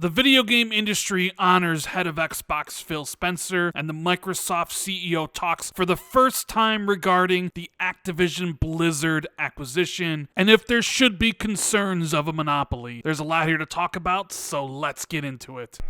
The video game industry honors head of Xbox Phil Spencer, and the Microsoft CEO talks for the first time regarding the Activision Blizzard acquisition, and if there should be concerns of a monopoly. There's a lot here to talk about, so let's get into it.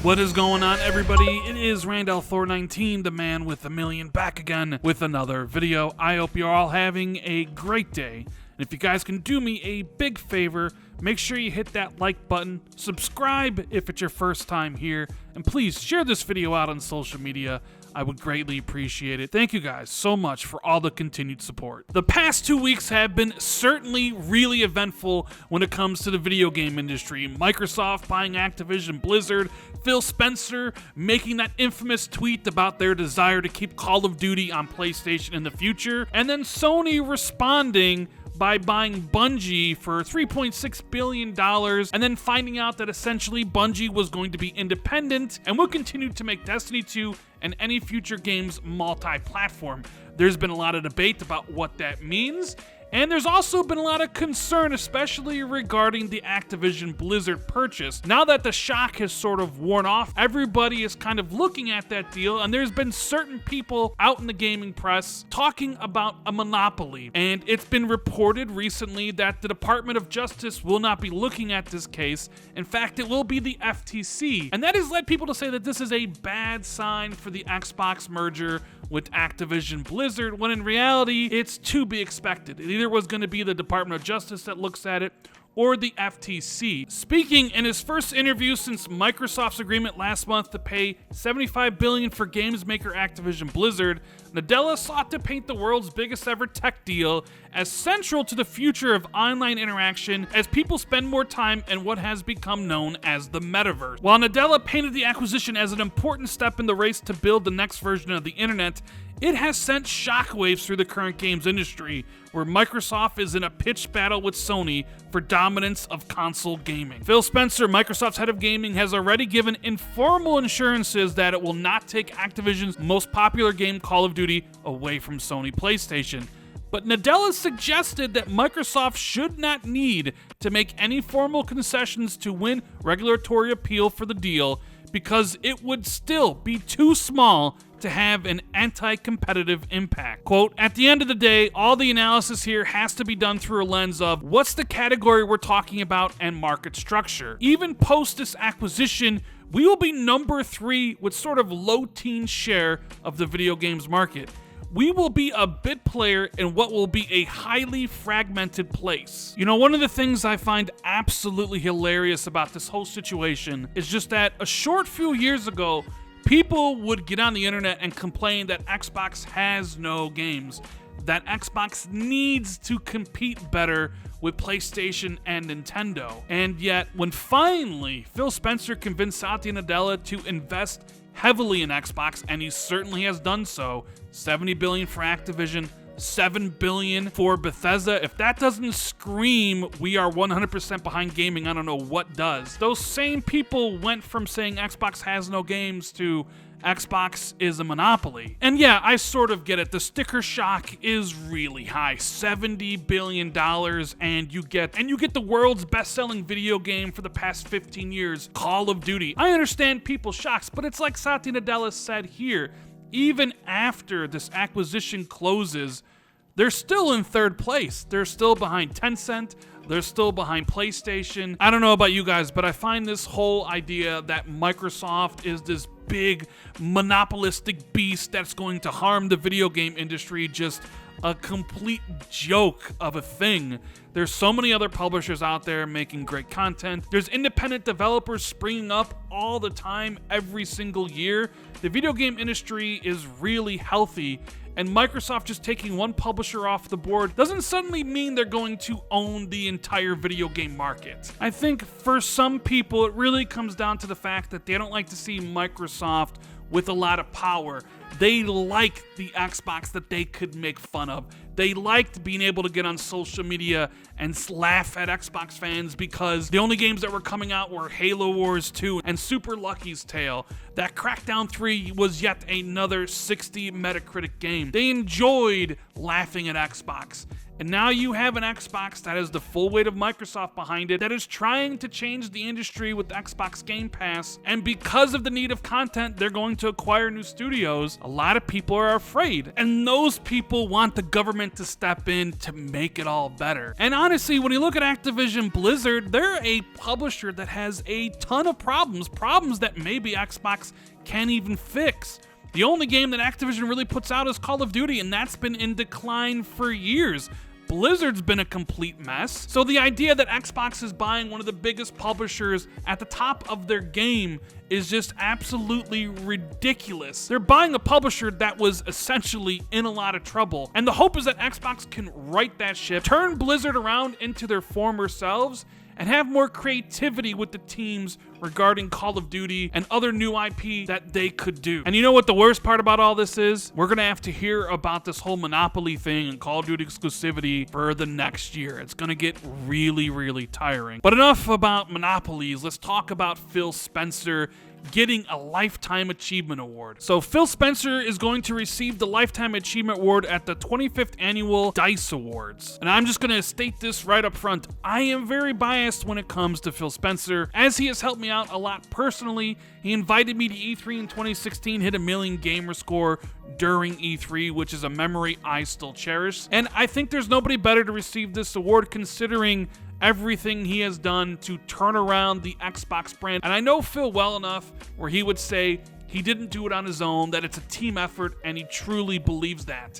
What is going on, everybody? It is Randall Thor 19, the man with a million, back again with another video. I hope you're all having a great day. And if you guys can do me a big favor, make sure you hit that like button, subscribe if it's your first time here, and please share this video out on social media. I would greatly appreciate it. Thank you guys so much for all the continued support. The past 2 weeks have been certainly really eventful when it comes to the video game industry. Microsoft buying Activision Blizzard, Phil Spencer making that infamous tweet about their desire to keep Call of Duty on PlayStation in the future, and then Sony responding by buying Bungie for $3.6 billion, and then finding out that essentially Bungie was going to be independent and would continue to make Destiny 2 and any future games multi-platform. There's been a lot of debate about what that means, and there's also been a lot of concern, especially regarding the Activision Blizzard purchase. Now that the shock has sort of worn off, everybody is kind of looking at that deal, and there's been certain people out in the gaming press talking about a monopoly. And it's been reported recently that the Department of Justice will not be looking at this case. In fact, it will be the FTC. And that has led people to say that this is a bad sign for the Xbox merger with Activision Blizzard, when in reality, it's to be expected. It either was going to be the Department of Justice that looks at it, or the FTC. Speaking in his first interview since Microsoft's agreement last month to pay $75 billion for games maker Activision Blizzard, Nadella sought to paint the world's biggest ever tech deal as central to the future of online interaction as people spend more time in what has become known as the metaverse. While Nadella painted the acquisition as an important step in the race to build the next version of the internet, it has sent shockwaves through the current games industry, where Microsoft is in a pitched battle with Sony for dominance of console gaming. Phil Spencer, Microsoft's head of gaming, has already given informal assurances that it will not take Activision's most popular game, Call of Duty, away from Sony PlayStation. But Nadella suggested that Microsoft should not need to make any formal concessions to win regulatory appeal for the deal, because it would still be too small to have an anti-competitive impact. Quote, "At the end of the day, all the analysis here has to be done through a lens of what's the category we're talking about and market structure. Even post this acquisition, we will be number 3 with sort of low-teen share of the video games market. We will be a bit player in what will be a highly fragmented place." You know, one of the things I find absolutely hilarious about this whole situation is just that a short few years ago, people would get on the internet and complain that Xbox has no games, that Xbox needs to compete better with PlayStation and Nintendo. And yet, when finally Phil Spencer convinced Satya Nadella to invest heavily in Xbox, and he certainly has done so, $70 billion for Activision, $7 billion for Bethesda. If that doesn't scream we are 100% behind gaming, I don't know what does. Those same people went from saying Xbox has no games to Xbox is a monopoly. And yeah, I sort of get it. The sticker shock is really high. $70 billion, and you get the world's best-selling video game for the past 15 years, Call of Duty. I understand people's shocks, but it's like Satya Nadella said here, even after this acquisition closes, they're still in third place. They're still behind Tencent. They're still behind PlayStation. I don't know about you guys, but I find this whole idea that Microsoft is this big monopolistic beast that's going to harm the video game industry just a complete joke of a thing. There's so many other publishers out there making great content. There's independent developers springing up all the time, every single year. The video game industry is really healthy, and Microsoft just taking one publisher off the board doesn't suddenly mean they're going to own the entire video game market. I think for some people, it really comes down to the fact that they don't like to see Microsoft with a lot of power. They like the Xbox that they could make fun of. They liked being able to get on social media and laugh at Xbox fans because the only games that were coming out were Halo Wars 2 and Super Lucky's Tale. That Crackdown 3 was yet another 60 Metacritic game. They enjoyed laughing at Xbox. And now you have an Xbox that has the full weight of Microsoft behind it, that is trying to change the industry with Xbox Game Pass. And because of the need of content, they're going to acquire new studios. A lot of people are afraid. And those people want the government to step in to make it all better. And honestly, when you look at Activision Blizzard, they're a publisher that has a ton of problems that maybe Xbox can't even fix. The only game that Activision really puts out is Call of Duty, and that's been in decline for years. Blizzard's been a complete mess. So the idea that Xbox is buying one of the biggest publishers at the top of their game is just absolutely ridiculous. They're buying a publisher that was essentially in a lot of trouble. And the hope is that Xbox can right that ship, turn Blizzard around into their former selves, and have more creativity with the teams regarding Call of Duty and other new IP that they could do. And you know what the worst part about all this is? We're gonna have to hear about this whole monopoly thing and Call of Duty exclusivity for the next year. It's gonna get really, really tiring. But enough about monopolies. Let's talk about Phil Spencer getting a Lifetime Achievement Award. So Phil Spencer is going to receive the Lifetime Achievement Award at the 25th Annual DICE Awards. And I'm just going to state this right up front. I am very biased when it comes to Phil Spencer, as he has helped me out a lot personally. He invited me to E3 in 2016, hit a million gamer score during E3, which is a memory I still cherish. And I think there's nobody better to receive this award considering everything he has done to turn around the Xbox brand. And I know Phil well enough where he would say he didn't do it on his own, that it's a team effort, and he truly believes that.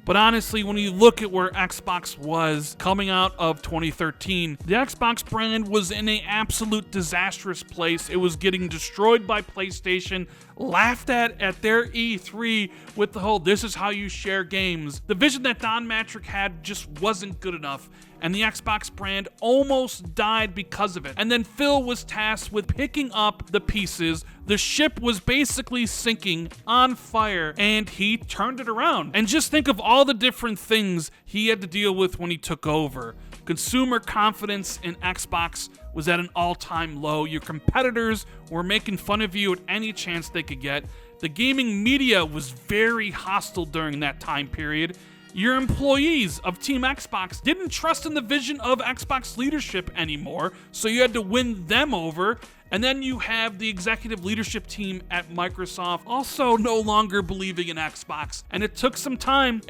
But honestly, when you look at where Xbox was coming out of 2013, the Xbox brand was in an absolute disastrous place. It was getting destroyed by PlayStation, laughed at their E3 with the whole "this is how you share games." The vision that Don Matrick had just wasn't good enough, and the Xbox brand almost died because of it. And then Phil was tasked with picking up the pieces. The ship was basically sinking, on fire, and he turned it around. And just think of all the different things he had to deal with when he took over. Consumer confidence in Xbox was at an all-time low. Your competitors were making fun of you at any chance they could get. The gaming media was very hostile during that time period. Your employees of Team Xbox didn't trust in the vision of Xbox leadership anymore, so you had to win them over. And then you have the executive leadership team at Microsoft also no longer believing in Xbox. And it took some time.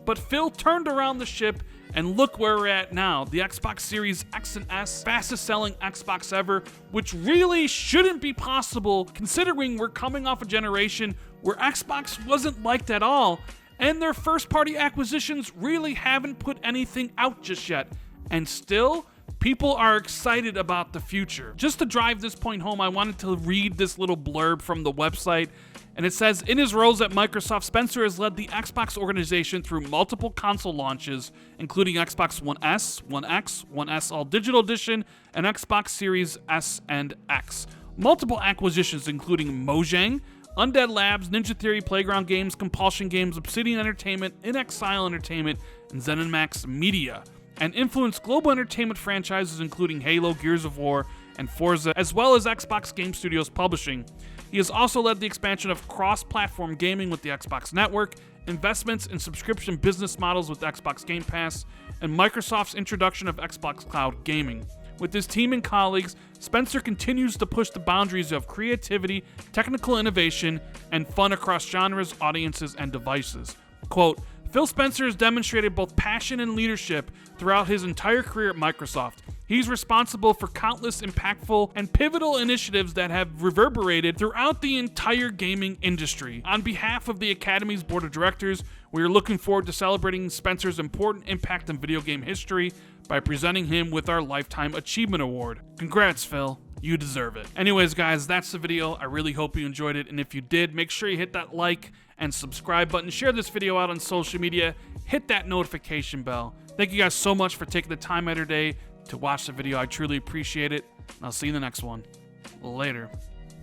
But Phil turned around the ship, and look where we're at now. The Xbox Series X and S, fastest selling Xbox ever, which really shouldn't be possible considering we're coming off a generation where Xbox wasn't liked at all. And their first-party acquisitions really haven't put anything out just yet. And still, people are excited about the future. Just to drive this point home, I wanted to read this little blurb from the website. And it says, in his roles at Microsoft, Spencer has led the Xbox organization through multiple console launches, including Xbox One S, One X, One S All Digital Edition, and Xbox Series S and X. Multiple acquisitions, including Mojang, Undead Labs, Ninja Theory, Playground Games, Compulsion Games, Obsidian Entertainment, In Exile Entertainment, and ZeniMax Media, and influenced global entertainment franchises including Halo, Gears of War, and Forza, as well as Xbox Game Studios Publishing. He has also led the expansion of cross-platform gaming with the Xbox Network, investments in subscription business models with Xbox Game Pass, and Microsoft's introduction of Xbox Cloud Gaming. With his team and colleagues, Spencer continues to push the boundaries of creativity, technical innovation, and fun across genres, audiences, and devices. Quote, Phil Spencer has demonstrated both passion and leadership throughout his entire career at Microsoft. He's responsible for countless impactful and pivotal initiatives that have reverberated throughout the entire gaming industry. On behalf of the Academy's Board of Directors, we are looking forward to celebrating Spencer's important impact in video game history by presenting him with our Lifetime Achievement Award. Congrats, Phil. You deserve it. Anyways, guys, that's the video. I really hope you enjoyed it, and if you did, make sure you hit that like and subscribe button. Share this video out on social media. Hit that notification bell. Thank you guys so much for taking the time out of your day to watch the video. I truly appreciate it. And I'll see you in the next one. Later.